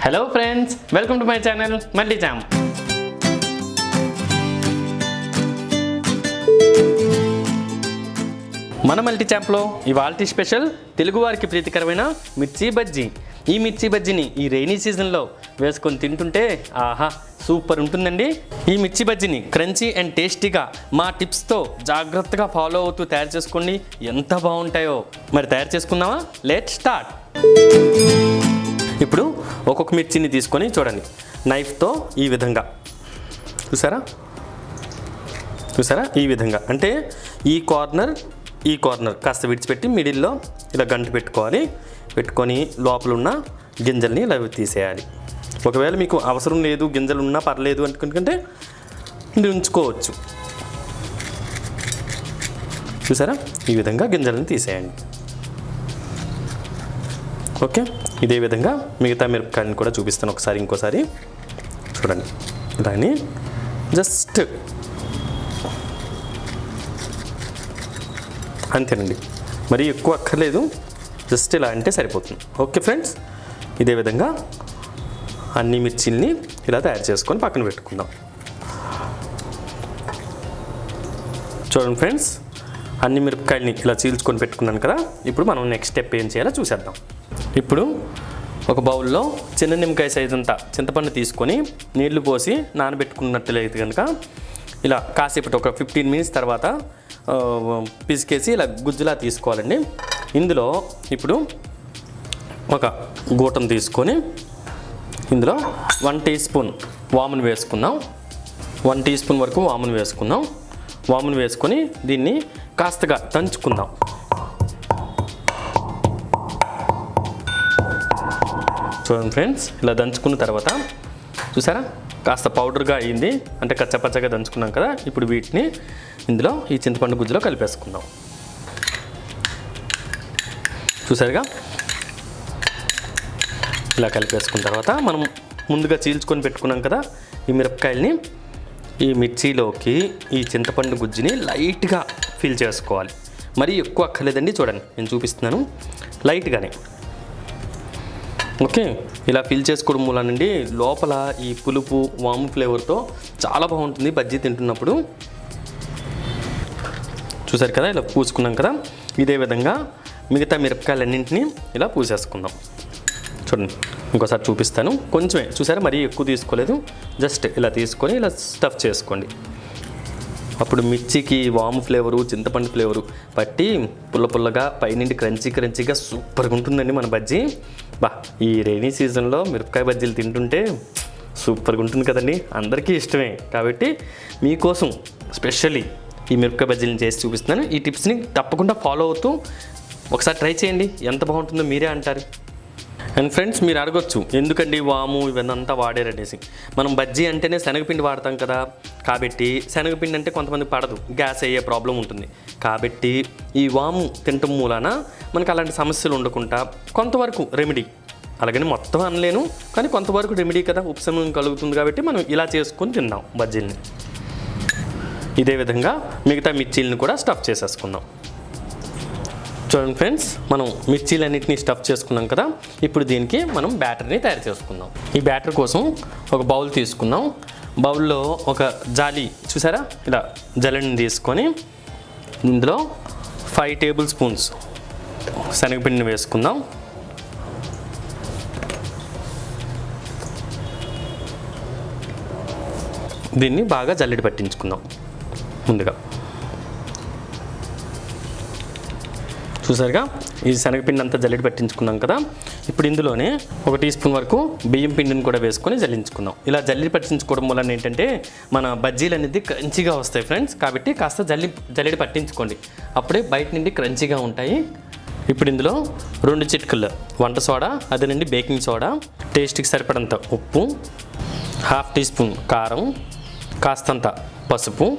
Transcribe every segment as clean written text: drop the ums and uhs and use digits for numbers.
Hello friends, welcome to my channel multi jam. మన multi ఛాంప్లో ఇవాల్టి special తెలుగువారికి ప్రీతికరమైన మిర్చి బజ్జీ. ఈ మిర్చి బజ్జీని ఈ రైనీ సీజన్లో వేసుకొని తింటుంటే ఆహా సూపర్ ఉంటుందండి. ఈ మిర్చి బజ్జీని క్రంచీ అండ్ టేస్టీగా మా టిప్స్తో జాగ్రత్తగా ఫాలో అవుతూ తయారు చేసుకోండి. ఎంత బాగుంటాయో మరి తయారు చేసుకుందామా? Let start. ఇప్పుడు ఒక్కొక్క మిర్చిని తీసుకొని చూడండి, నైఫ్తో ఈ విధంగా చూసారా ఈ విధంగా, అంటే ఈ కార్నర్ కాస్త విడిచిపెట్టి మిడిల్లో ఇలా గంట పెట్టుకొని లోపల ఉన్న గింజల్ని ఇలా తీసేయాలి. ఒకవేళ మీకు అవసరం లేదు, గింజలు ఉన్నా పర్లేదు అనుకుంటే ఉంచుకోవచ్చు. చూసారా, ఈ విధంగా గింజలను తీసేయండి. ఓకే, ఇదే విధంగా మిగతా మిరపకాయని కూడా చూపిస్తాను ఇంకోసారి చూడండి. దాన్ని జస్ట్ అంతేనండి, మరీ ఎక్కువ అక్కర్లేదు, జస్ట్ ఇలా అంటే సరిపోతుంది. ఓకే ఫ్రెండ్స్, ఇదే విధంగా అన్ని మిర్చిల్ని ఇలా తయారు చేసుకొని పక్కన పెట్టుకుందాం. చూడండి ఫ్రెండ్స్, అన్ని మిరపకాయలని ఇలా చీల్చుకొని పెట్టుకున్నాను కదా. ఇప్పుడు మనం నెక్స్ట్ స్టెప్ ఏం చేయాలో చూసేద్దాం. ఇప్పుడు ఒక బౌల్లో చిన్న నిమ్మకాయ సైజ్ అంతా చింతపండు తీసుకొని నీళ్లు పోసి నానబెట్టుకున్నట్లయితే కనుక ఇలా కాసేపటి ఒక 15 మినిట్స్ తర్వాత పిసికేసి ఇలా గుజ్జులా తీసుకోవాలండి. ఇందులో ఇప్పుడు ఒక గూటం తీసుకొని ఇందులో 1 టీ స్పూన్ వామును వేసుకుందాం. 1 టీ స్పూన్ వరకు వామును వేసుకొని దీన్ని కాస్తగా దంచుకుందాం. చూడండి ఫ్రెండ్స్, ఇలా దంచుకున్న తర్వాత చూసారా కాస్త పౌడర్గా అయింది, అంటే కచ్చపచ్చగా దంచుకున్నాం కదా. ఇప్పుడు వీటిని ఇందులో ఈ చింతపండు గుజ్జులో కలిపేసుకుందాం. చూసారుగా, ఇలా కలిపేసుకున్న తర్వాత మనం ముందుగా చీల్చుకొని పెట్టుకున్నాం కదా ఈ మిరపకాయల్ని ఈ మిర్చిలోకి ఈ చింతపండు గుజ్జుని లైట్గా ఫిల్ చేసుకోవాలి. మరీ ఎక్కువ అక్కర్లేదండి, చూడండి నేను చూపిస్తున్నాను, లైట్గానే. ఓకే, ఇలా ఫిల్ చేసుకోవడం మూలనండి లోపల ఈ పులుపు వాము ఫ్లేవర్తో చాలా బాగుంటుంది బజ్జీ తింటున్నప్పుడు. చూసారు కదా, ఇలా పూసుకున్నాం కదా. ఇదే విధంగా మిగతా మిరపకాయలన్నింటినీ ఇలా పూసేసుకుందాం. చూడండి ఇంకోసారి చూపిస్తాను, కొంచెమే చూసారా, మరీ ఎక్కువ తీసుకోలేదు, జస్ట్ ఇలా తీసుకొని ఇలా స్టఫ్ చేసుకోండి. అప్పుడు మిర్చికి వాము ఫ్లేవరు చింతపండు ఫ్లేవరు పట్టి పుల్లగా పైనుండి క్రంచీగా సూపర్గా ఉంటుందండి మన బజ్జీ. ఈ రైనీ సీజన్లో మిరపకాయ బజ్జీలు తింటుంటే సూపర్గా ఉంటుంది కదండి, అందరికీ ఇష్టమే. కాబట్టి మీకోసం స్పెషల్లీ ఈ మిరపకాయ బజ్జీలను చేసి చూపిస్తున్నాను. ఈ టిప్స్ని తప్పకుండా ఫాలో అవుతూ ఒకసారి ట్రై చేయండి, ఎంత బాగుంటుందో మీరే అంటారు. అండ్ ఫ్రెండ్స్, మీరు అడగొచ్చు ఎందుకండి వాము ఇవన్నీ వాడారనేసి. మనం బజ్జీ అంటేనే శనగపిండి వాడతాం కదా, కాబట్టి శనగపిండి అంటే కొంతమంది పడదు, గ్యాస్ అయ్యే ప్రాబ్లం ఉంటుంది. కాబట్టి ఈ వాము తినటం మూలాన మనకు అలాంటి సమస్యలు ఉండకుండా కొంతవరకు రెమెడీ, అలాగని మొత్తం అనలేను కానీ కొంతవరకు రెమెడీ కదా, ఉపశమనం కలుగుతుంది. కాబట్టి మనం ఇలా చేసుకొని తిందాం బజ్జీల్ని. ఇదే విధంగా మిగతా మిర్చీలను కూడా స్టఫ్ చేసేసుకుందాం. చూడండి ఫ్రెండ్స్, మనం మిర్చీలన్నింటినీ స్టఫ్ చేసుకున్నాం కదా. ఇప్పుడు దీనికి మనం బ్యాటర్ని తయారు చేసుకుందాం. ఈ బ్యాటర్ కోసం ఒక బౌల్ తీసుకుందాం. బౌల్లో ఒక జాలి చూసారా, ఇలా జల్లెడని తీసుకొని ఇందులో 5 టేబుల్ స్పూన్స్ శనగపిండిని వేసుకుందాం. దీన్ని బాగా జల్లెడ పట్టించుకుందాం. ముందుగా చూసారుగా, ఈ శనగపిండి అంతా జల్లెడ పట్టించుకున్నాం కదా. ఇప్పుడు ఇందులోనే 1 టీ స్పూన్ వరకు బియ్యం పిండిని కూడా వేసుకొని జల్లించుకుందాం. ఇలా జల్లెడ పట్టించుకోవడం వల్ల ఏంటంటే మన బజ్జీలు అనేది క్రంచీగా వస్తాయి ఫ్రెండ్స్. కాబట్టి కాస్త జల్లెడ పట్టించుకోండి, అప్పుడే బయట నుండి క్రంచీగా ఉంటాయి. ఇప్పుడు ఇందులో 2 చిటికలు వంట సోడా, అదేనండి బేకింగ్ సోడా, టేస్ట్కి సరిపడంత ఉప్పు, 1/2 టీ స్పూన్ కారం, కాస్తంత పసుపు,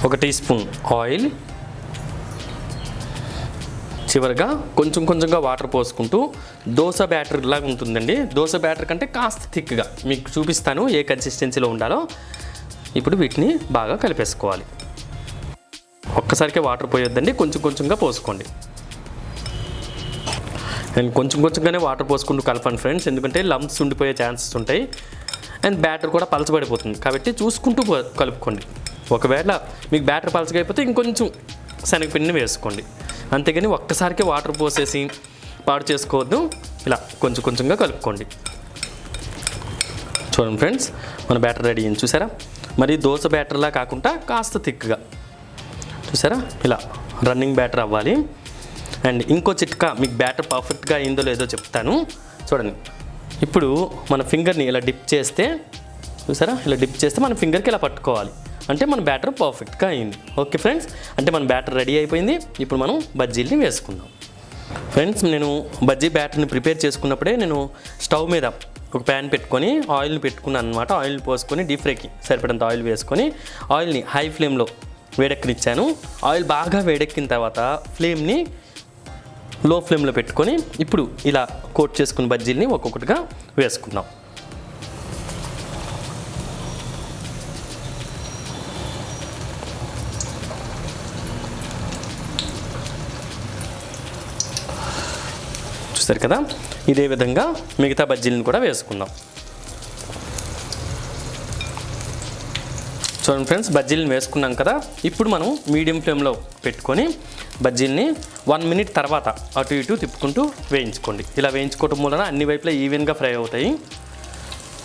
1 టీ స్పూన్ ఆయిల్, చివరిగా కొంచెంగా వాటర్ పోసుకుంటూ దోశ బ్యాటర్ లాగా ఉంటుందండి. దోశ బ్యాటర్ కంటే కాస్త థిక్గా మీకు చూపిస్తాను ఏ కన్సిస్టెన్సీలో ఉండాలో. ఇప్పుడు వీటిని బాగా కలిపేసుకోవాలి. ఒక్కసారికే వాటర్ పోయొద్దండి, కొంచెంగా పోసుకోండి. అండ్ కొంచెం కొంచెంగానే వాటర్ పోసుకుంటూ కలపండి ఫ్రెండ్స్, ఎందుకంటే లంప్స్ ఉండిపోయే ఛాన్సెస్ ఉంటాయి అండ్ బ్యాటర్ కూడా పలచబడిపోతుంది, కాబట్టి చూసుకుంటూ కలుపుకోండి. ఒకవేళ మీకు బ్యాటర్ పలచగా అయిపోతే ఇంకొంచెం శనగపిండిని వేసుకోండి, అంతేగాని ఒక్కసారికి వాటర్ పోసేసి పాడు చేసుకోవద్దు. ఇలా కొంచెం కొంచెంగా కలుపుకోండి. చూడండి ఫ్రెండ్స్, మన బ్యాటర్ రెడీ అయింది చూసారా. మరి దోశ బ్యాటర్లా కాకుండా కాస్త థిక్గా చూసారా, ఇలా రన్నింగ్ బ్యాటర్ అవ్వాలి. అండ్ ఇంకో చిట్కా, మీకు బ్యాటర్ పర్ఫెక్ట్గా అయిందో లేదో చెప్తాను చూడండి. ఇప్పుడు మన ఫింగర్ని ఇలా డిప్ చేస్తే చూసారా, ఇలా డిప్ చేస్తే మన ఫింగర్కి ఇలా పట్టుకోవాలి, అంటే మన బ్యాటర్ పర్ఫెక్ట్గా అయింది. ఓకే ఫ్రెండ్స్, అంటే మన బ్యాటర్ రెడీ అయిపోయింది. ఇప్పుడు మనం బజ్జీల్ని వేసుకుందాం. ఫ్రెండ్స్, నేను బజ్జీ బ్యాటర్ని ప్రిపేర్ చేసుకున్నప్పుడే నేను స్టవ్ మీద ఒక ప్యాన్ పెట్టుకొని ఆయిల్ని పెట్టుకున్నాను అనమాట. ఆయిల్ని పోసుకొని డీప్ ఫ్రైకి సరిపడంత ఆయిల్ వేసుకొని ఆయిల్ని హై ఫ్లేమ్లో వేడెక్కనిచ్చాను. ఆయిల్ బాగా వేడెక్కిన తర్వాత ఫ్లేమ్ని లో ఫ్లేమ్లో పెట్టుకొని ఇప్పుడు ఇలా కోట్ చేసుకున్న బజ్జీల్ని ఒక్కొక్కటిగా వేసుకుందాం. చూసారు కదా, ఇదే విధంగా మిగతా బజ్జీలను కూడా వేసుకుందాం. చూడండి ఫ్రెండ్స్, బజ్జీలను వేసుకున్నాం కదా. ఇప్పుడు మనం మీడియం ఫ్లేమ్లో పెట్టుకొని బజ్జీల్ని 1 మినిట్ తర్వాత అటు ఇటు తిప్పుకుంటూ వేయించుకోండి. ఇలా వేయించుకోవటం వలన అన్ని వైపులా ఈవెన్గా ఫ్రై అవుతాయి,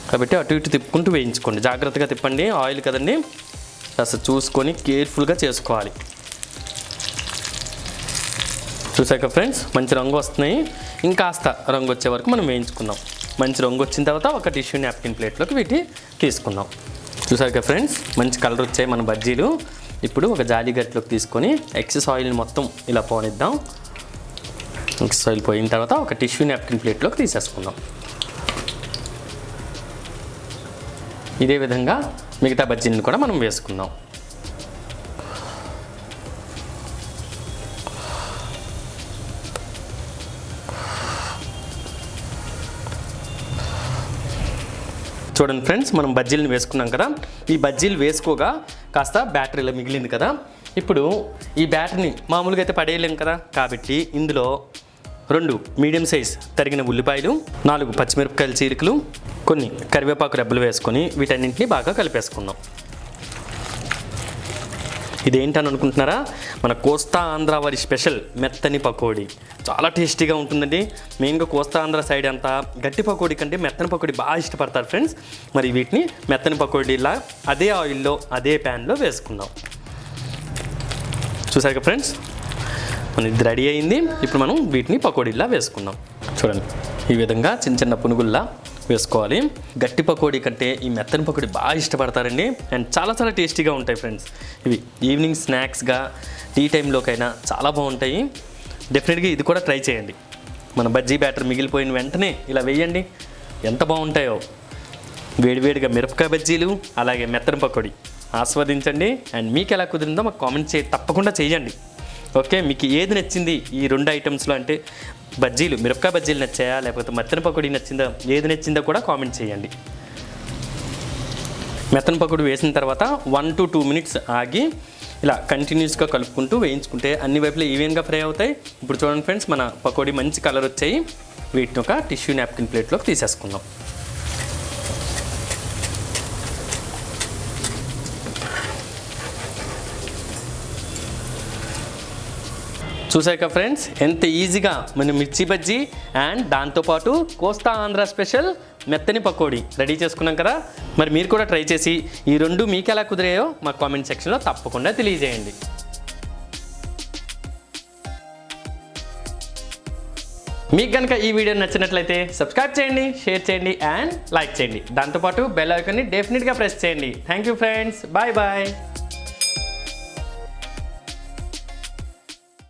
కాబట్టి అటు ఇటు తిప్పుకుంటూ వేయించుకోండి. జాగ్రత్తగా తిప్పండి, ఆయిల్ కదండి, అసలు చూసుకొని కేర్ఫుల్గా చేసుకోవాలి. చూసాక ఫ్రెండ్స్, మంచి రంగు వస్తున్నాయి. ఇంకాస్త రంగు వచ్చే వరకు మనం వేయించుకుందాం. మంచి రంగు వచ్చిన తర్వాత ఒక టిష్యూ నాప్కిన్ ప్లేట్లోకి వీటి తీసుకుందాం. చూసాక ఫ్రెండ్స్, మంచి కలర్ వచ్చాయి మన బజ్జీలు. ఇప్పుడు ఒక జాలి గట్లోకి తీసుకొని ఎక్సెస్ ఆయిల్ని మొత్తం ఇలా పోనిద్దాం. ఎక్సెస్ ఆయిల్ పోయిన తర్వాత ఒక టిష్యూ నాప్కిన్ ప్లేట్లోకి తీసేసుకుందాం. ఇదే విధంగా మిగతా బజ్జీలను కూడా మనం వేసుకుందాం. చూడండి ఫ్రెండ్స్, మనం బజ్జీలను వేసుకున్నాం కదా. ఈ బజ్జీలు వేసుకోగా కాస్త బ్యాటరీ ఇలా మిగిలింది కదా. ఇప్పుడు ఈ బ్యాటరీని మామూలుగా అయితే పడేయలేం కదా, కాబట్టి ఇందులో 2 మీడియం సైజ్ తరిగిన ఉల్లిపాయలు, 4 పచ్చిమిరపకాయల చీరికలు, కొన్ని కరివేపాకు రెబ్బలు వేసుకొని వీటన్నింటినీ బాగా కలిపేసుకుందాం. ఇదేంటని అనుకుంటున్నారా, మన కోస్తా ఆంధ్ర వారి స్పెషల్ మెత్తని పకోడీ. చాలా టేస్టీగా ఉంటుందండి. మెయిన్గా కోస్తా ఆంధ్ర సైడ్ అంతా గట్టి పకోడీ కంటే మెత్తని పకోడీ బాగా ఇష్టపడతారు ఫ్రెండ్స్. మరి వీటిని మెత్తని పకోడీలా అదే ఆయిల్లో అదే ప్యాన్లో వేసుకుందాం. చూసారు ఫ్రెండ్స్, మన ఇది రెడీ అయింది. ఇప్పుడు మనం వీటిని పకోడీలా వేసుకుందాం. చూడండి, ఈ విధంగా చిన్న చిన్న పునుగుల్లా వేసుకోవాలి. గట్టి పకోడీ కంటే ఈ మెత్తని పకోడీ బాగా ఇష్టపడతారండి. అండ్ చాలా చాలా టేస్టీగా ఉంటాయి ఫ్రెండ్స్. ఇవి ఈవినింగ్ స్నాక్స్గా టీ టైంలోకైనా చాలా బాగుంటాయి. డెఫినెట్గా ఇది కూడా ట్రై చేయండి. మన బజ్జీ బ్యాటర్ మిగిలిపోయిన వెంటనే ఇలా వేయండి, ఎంత బాగుంటాయో. వేడివేడిగా మిరపకాయ బజ్జీలు, అలాగే మెత్తని పకోడీ ఆస్వాదించండి. అండ్ మీకు ఎలా కుదిరిందో మాకు కామెంట్ తప్పకుండా చేయండి. ఓకే, మీకు ఏది నచ్చింది ఈ 2 ఐటమ్స్లో, అంటే బజ్జీలు, మిరపకాయ బజ్జీలు నచ్చాయా లేకపోతే మెత్తని పకోడీ నచ్చిందా, ఏది నచ్చిందో కూడా కామెంట్ చేయండి. మెత్తని పకోడీ వేసిన తర్వాత 1 to 2 మినిట్స్ ఆగి ఇలా కంటిన్యూస్గా కలుపుకుంటూ వేయించుకుంటే అన్ని వైపులా ఈవెన్గా ఫ్రై అవుతాయి. ఇప్పుడు చూడండి ఫ్రెండ్స్, మన పకోడీ మంచి కలర్ వచ్చాయి. వీటిని ఒక టిష్యూ నాప్కిన్ ప్లేట్లోకి తీసేసుకుందాం. చూసాక ఫ్రెండ్స్, ఎంత ఈజీగా మన మిర్చి బజ్జీ అండ్ దాంతోపాటు కోస్తా ఆంధ్ర స్పెషల్ మెత్తని పకోడీ రెడీ చేసుకున్నాం కదా. మరి మీరు కూడా ట్రై చేసి ఈ 2 మీకు ఎలా కుదిరాయో మా కామెంట్ సెక్షన్లో తప్పకుండా తెలియజేయండి. మీకు కనుక ఈ వీడియో నచ్చినట్లయితే సబ్స్క్రైబ్ చేయండి, షేర్ చేయండి అండ్ లైక్ చేయండి. దాంతోపాటు బెల్ ఐకాన్ని డెఫినెట్గా ప్రెస్ చేయండి. Thank you friends, bye bye.